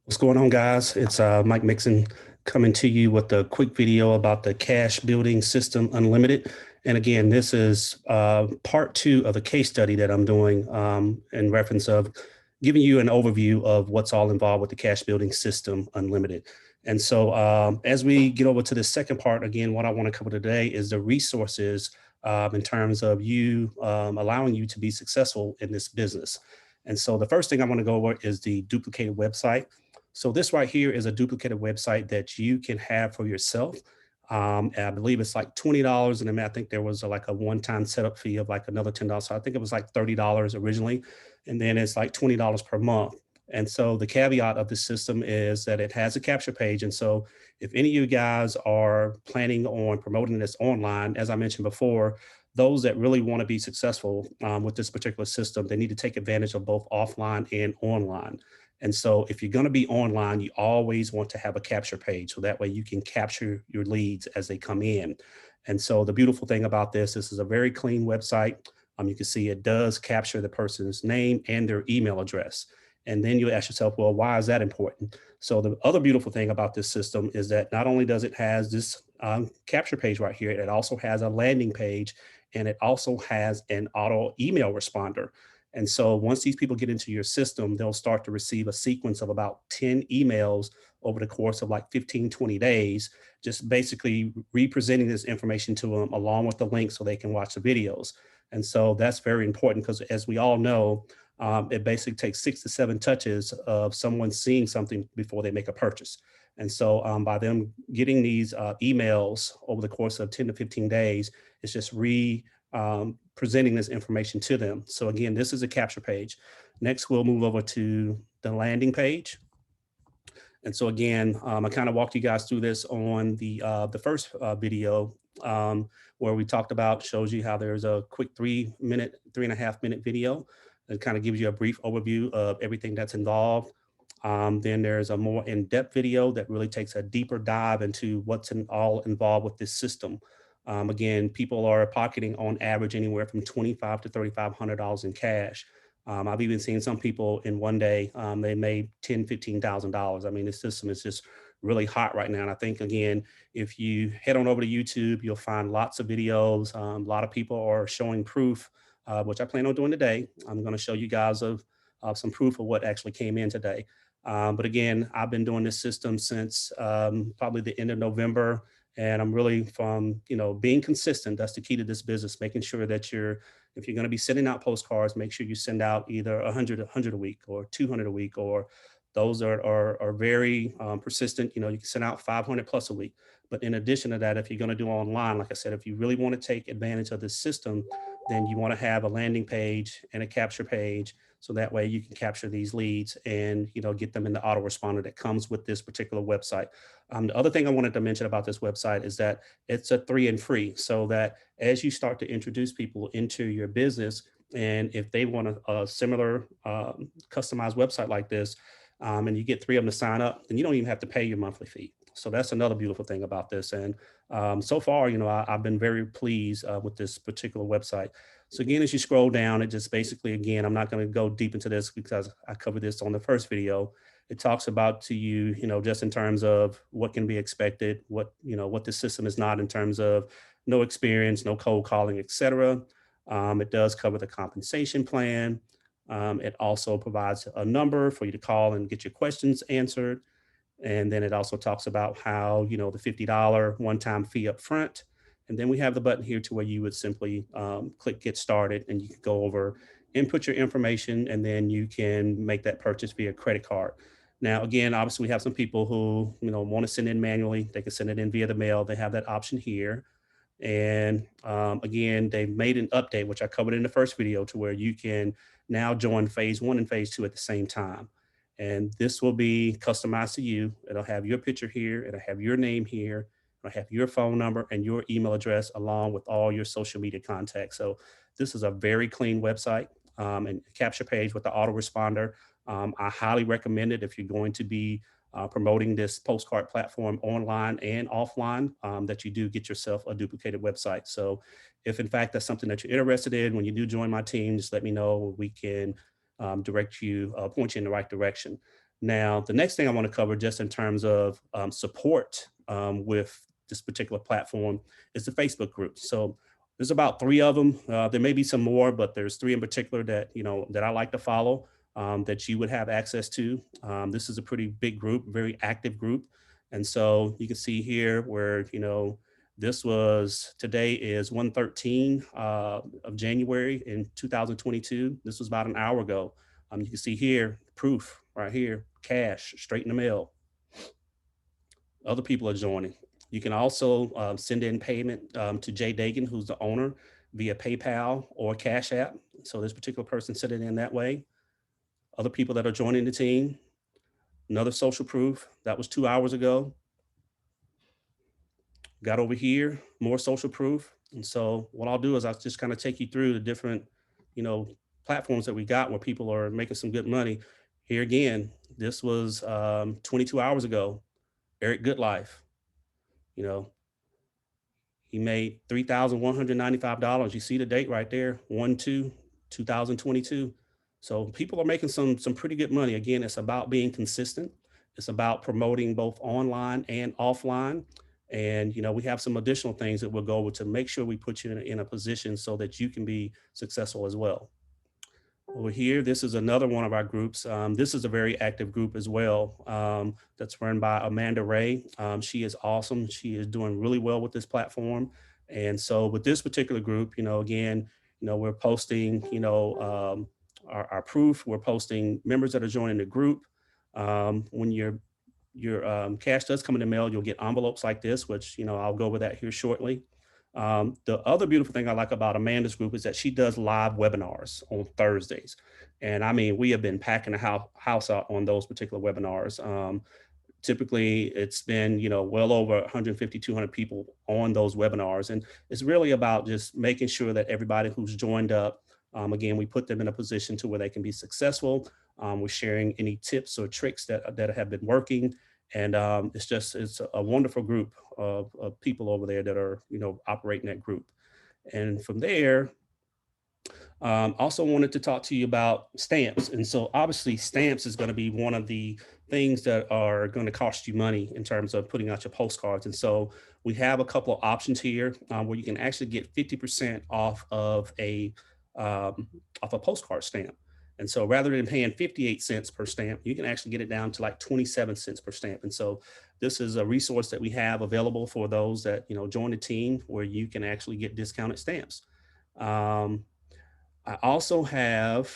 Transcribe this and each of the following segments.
What's going on, guys? It's Mike Mixon coming to you with a quick video about the Cash Building System Unlimited. And again, this is part two of a case study that I'm doing in reference of giving you an overview of what's all involved with the Cash Building System Unlimited. And so as we get over to the second part, again, what I want to cover today is the resources in terms of you allowing you to be successful in this business. And so the first thing I want to go over is the duplicated website. So this right here is a duplicated website that you can have for yourself. And I believe it's like $20. And then I think there was like a one-time setup fee of like another $10. So I think it was like $30 originally. And then it's like $20 per month. And so the caveat of the system is that it has a capture page. And so if any of you guys are planning on promoting this online, as I mentioned before, those that really want to be successful with this particular system, they need to take advantage of both offline and online. And so if you're going to be online, you always want to have a capture page. So that way you can capture your leads as they come in. And so the beautiful thing about this is a very clean website. You can see it does capture the person's name and their email address. And then you ask yourself, well, why is that important? So the other beautiful thing about this system is that not only does it has this capture page right here, it also has a landing page, and it also has an auto email responder. And so once these people get into your system, they'll start to receive a sequence of about 10 emails over the course of like 15, 20 days, just basically representing this information to them along with the link so they can watch the videos. And so that's very important because, as we all know, it basically takes 6 to 7 touches of someone seeing something before they make a purchase. And so by them getting these emails over the course of 10 to 15 days, it's just presenting this information to them. So again, this is a capture page. Next, we'll move over to the landing page. And so again, I kind of walked you guys through this on the first video where we talked about, shows you how there's a quick 3.5 minute video that kind of gives you a brief overview of everything that's involved. Then there's a more in-depth video that really takes a deeper dive into what's all involved with this system. Again, people are pocketing on average anywhere from $2,500 to $3,500 in cash. I've even seen some people in one day, they made $10,000, $15,000. I mean, the system is just really hot right now. And I think, again, if you head on over to YouTube, you'll find lots of videos. A lot of people are showing proof, which I plan on doing today. I'm going to show you guys of some proof of what actually came in today. But again, I've been doing this system since probably the end of November. And I'm really from, being consistent. That's the key to this business, making sure that if you're going to be sending out postcards, make sure you send out either 100 a week or 200 a week, or those are very persistent. You can send out 500 plus a week. But in addition to that, if you're going to do online, like I said, if you really want to take advantage of this system, then you want to have a landing page and a capture page. So that way you can capture these leads and get them in the autoresponder that comes with this particular website. The other thing I wanted to mention about this website is that it's a 3 and free, so that as you start to introduce people into your business, and if they want a similar customized website like this, and you get 3 of them to sign up, then you don't even have to pay your monthly fee. So that's another beautiful thing about this. And so far, I've been very pleased with this particular website. So again, as you scroll down, it just basically, again, I'm not going to go deep into this because I covered this on the first video. It talks about to you, just in terms of what can be expected, what the system is not in terms of no experience, no cold calling, etc. It does cover the compensation plan. It also provides a number for you to call and get your questions answered. And then it also talks about how, the $50 one-time fee up front. And then we have the button here to where you would simply click get started, and you can go over, input your information, and then you can make that purchase via credit card. Now, again, obviously we have some people who, want to send in manually. They can send it in via the mail. They have that option here. And again, they made an update, which I covered in the first video, to where you can now join phase 1 and phase 2 at the same time. And this will be customized to you. It'll have your picture here. It'll have your name here. It'll have your phone number and your email address along with all your social media contacts. So this is a very clean website and capture page with the autoresponder. I highly recommend it if you're going to be promoting this postcard platform online and offline, that you do get yourself a duplicated website. So if in fact that's something that you're interested in, when you do join my team, just let me know. We can direct you, point you in the right direction. Now, the next thing I want to cover, just in terms of support with this particular platform, is the Facebook group. So there's about three of them. There may be some more, but there's three in particular that that I like to follow, that you would have access to. This is a pretty big group, very active group, and so you can see here where this was, today is 113 of January in 2022. This was about an hour ago. You can see here, proof right here, cash straight in the mail. Other people are joining. You can also send in payment to Jay Dagan, who's the owner, via PayPal or Cash App. So this particular person sent it in that way. Other people that are joining the team. Another social proof. That was 2 hours ago. Got over here, more social proof. And so what I'll do is I'll just kind of take you through the different, you know, platforms that we got where people are making some good money. Here again, this was 22 hours ago. Eric Goodlife, you know, he made $3,195. You see the date right there, 1/2/2022. So people are making some pretty good money. Again, it's about being consistent. It's about promoting both online and offline. And we have some additional things that we'll go over to make sure we put you in a position so that you can be successful as well. Over here, this is another one of our groups. This is a very active group as well, that's run by Amanda Ray. She is awesome. She is doing really well with this platform. And so with this particular group, again, we're posting, our proof. We're posting members that are joining the group. When your cash does come in the mail, you'll get envelopes like this, which, I'll go over that here shortly. The other beautiful thing I like about Amanda's group is that she does live webinars on Thursdays. And I mean, we have been packing the house out on those particular webinars. Typically it's been, well over 150, 200 people on those webinars. And it's really about just making sure that everybody who's joined up, again, we put them in a position to where they can be successful. We're sharing any tips or tricks that have been working. And it's a wonderful group of people over there that are, operating that group. And from there, also wanted to talk to you about stamps. And so obviously stamps is going to be one of the things that are going to cost you money in terms of putting out your postcards. And so we have a couple of options here where you can actually get 50% off a postcard stamp. And so rather than paying 58 cents per stamp, you can actually get it down to like 27 cents per stamp. And so this is a resource that we have available for those that, join the team, where you can actually get discounted stamps. I also have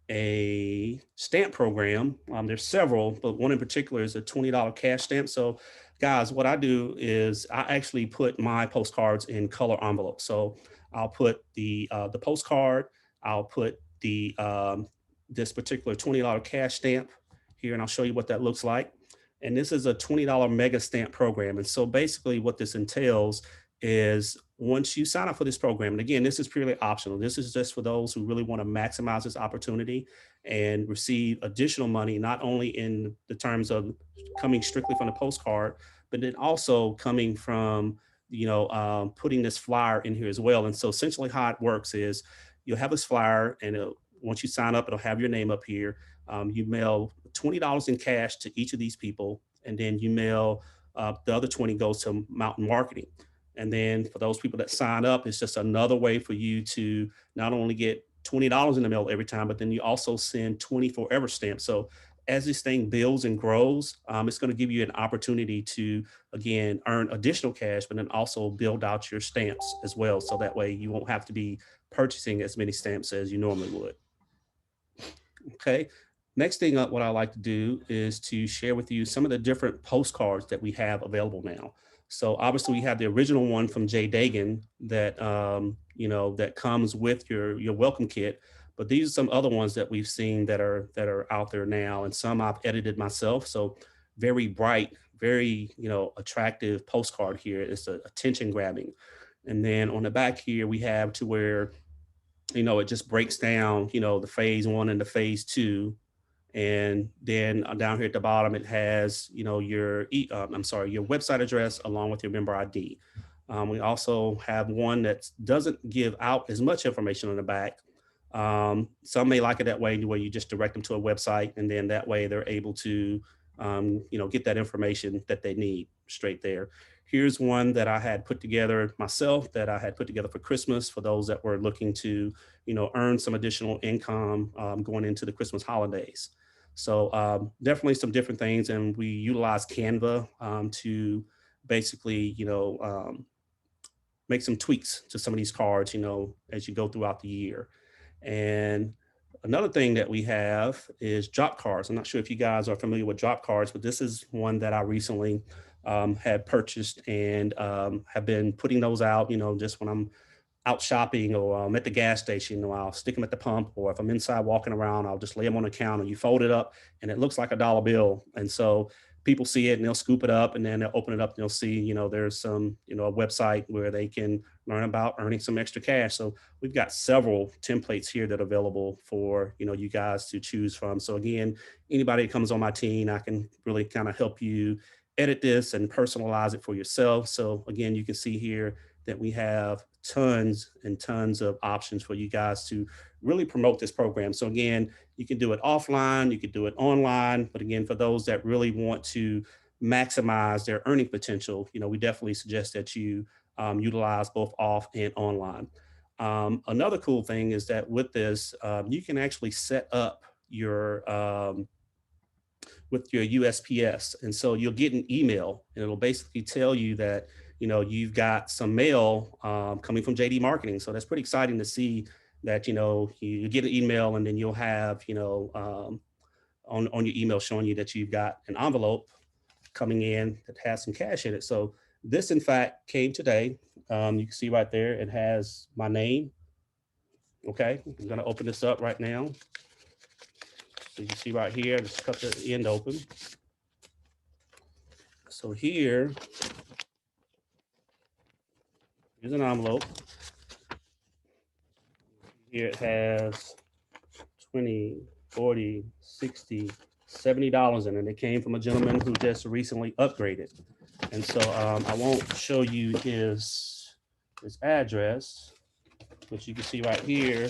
a stamp program. There's several, but one in particular is a $20 cash stamp. So guys, what I do is I actually put my postcards in color envelopes. So I'll put the postcard, I'll put the this particular $20 cash stamp here, and I'll show you what that looks like. And this is a $20 mega stamp program. And so basically what this entails is, once you sign up for this program, and again, this is purely optional. This is just for those who really want to maximize this opportunity and receive additional money, not only in the terms of coming strictly from the postcard, but then also coming from, putting this flyer in here as well. And so essentially how it works is you'll have this flyer, and once you sign up, it'll have your name up here. You mail $20 in cash to each of these people, and then you mail the other 20 goes to Mountain Marketing. And then for those people that sign up, it's just another way for you to not only get $20 in the mail every time, but then you also send 20 forever stamps. So as this thing builds and grows, it's going to give you an opportunity to, again, earn additional cash, but then also build out your stamps as well. So that way you won't have to be purchasing as many stamps as you normally would. Okay. Next thing up, what I like to do is to share with you some of the different postcards that we have available now. So obviously we have the original one from Jay Dagan that, that comes with your welcome kit. But these are some other ones that we've seen that are out there now, and some I've edited myself. So very bright, very, attractive postcard here. It's attention grabbing. And then on the back here, we have to where, it just breaks down, the phase one and the phase two. And then down here at the bottom, it has, your website address along with your member ID. We also have one that doesn't give out as much information on the back, Some may like it that way, where you just direct them to a website, and then that way they're able to, get that information that they need straight there. Here's one that I had put together myself, that I had put together for Christmas for those that were looking to, earn some additional income going into the Christmas holidays. So definitely some different things, and we utilize Canva to basically, make some tweaks to some of these cards, as you go throughout the year. And another thing that we have is drop cards. I'm not sure if you guys are familiar with drop cards, but this is one that I recently had purchased, and have been putting those out, just when I'm out shopping, or I'm at the gas station, or I'll stick them at the pump, or if I'm inside walking around, I'll just lay them on the counter. You fold it up and it looks like a dollar bill. And so people see it and they'll scoop it up, and then they'll open it up and they'll see, there's some, a website where they can learn about earning some extra cash. So we've got several templates here that are available for, you guys to choose from. So again, anybody that comes on my team, I can really kind of help you edit this and personalize it for yourself. So again, you can see here that we have tons and tons of options for you guys to really promote this program. So again, you can do it offline, you can do it online, but again, for those that really want to maximize their earning potential, we definitely suggest that you utilize both off and online. Another cool thing is that with this, you can actually set up your with your USPS. And so you'll get an email, and it'll basically tell you that, you've got some mail coming from JD Marketing. So that's pretty exciting to see that, you get an email, and then you'll have, on your email showing you that you've got an envelope coming in that has some cash in it. So this, in fact, came today. You can see right there, it has my name. Okay, I'm going to open this up right now. So you can see right here, just cut the end open. So here's an envelope. Here it has 20, 40, 60, $70 in it. It came from a gentleman who just recently upgraded. And so I won't show you his address, but you can see right here,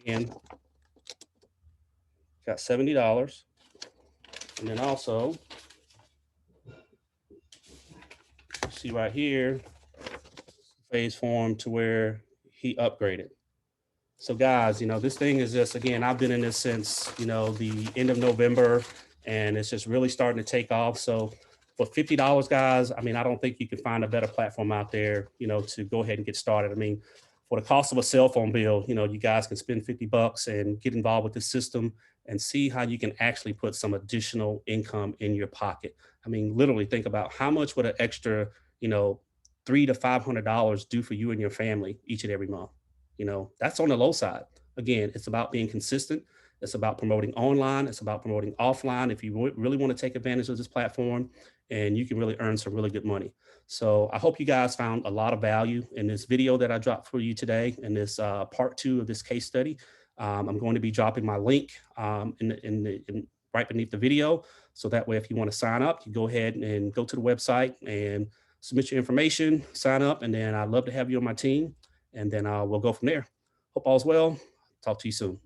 again, got $70. And then also, see right here, phase form to where he upgraded. So guys, this thing is just, again, I've been in this since, the end of November, and it's just really starting to take off. So for $50, guys, I mean, I don't think you can find a better platform out there, to go ahead and get started. I mean, for the cost of a cell phone bill, you guys can spend $50 and get involved with the system and see how you can actually put some additional income in your pocket. I mean, literally think about how much would an extra, $300 to $500 do for you and your family each and every month. That's on the low side. Again, it's about being consistent. It's about promoting online. It's about promoting offline. If you really want to take advantage of this platform, and you can really earn some really good money. So I hope you guys found a lot of value in this video that I dropped for you today, in this part 2 of this case study. I'm going to be dropping my link right beneath the video. So that way, if you want to sign up, you go ahead and go to the website and submit your information, sign up, and then I'd love to have you on my team. And then we'll go from there. Hope all's well. Talk to you soon.